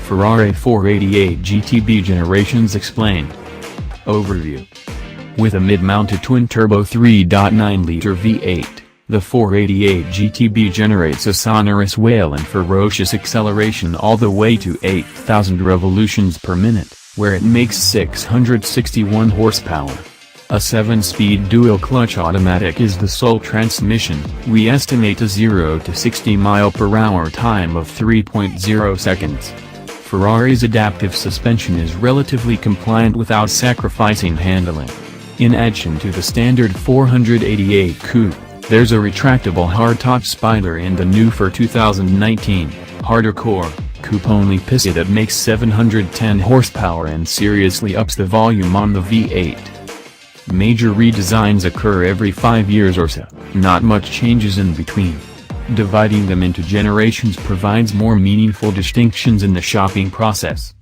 Ferrari 488 GTB Generations Explained. Overview. With a mid-mounted twin-turbo 3.9-liter V8, the 488 GTB generates a sonorous wail and ferocious acceleration all the way to 8,000 revolutions per minute, where it makes 661 horsepower. A 7-speed dual-clutch automatic is the sole transmission. We estimate a 0 to 60 mph time of 3.0 seconds. Ferrari's adaptive suspension is relatively compliant without sacrificing handling. In addition to the standard 488 coupe, there's a retractable hardtop spoiler in the new for 2019, harder core, coupe-only Pista that makes 710 horsepower and seriously ups the volume on the V8. Major redesigns occur every 5 years or so, not much changes in between. Dividing them into generations provides more meaningful distinctions in the shopping process.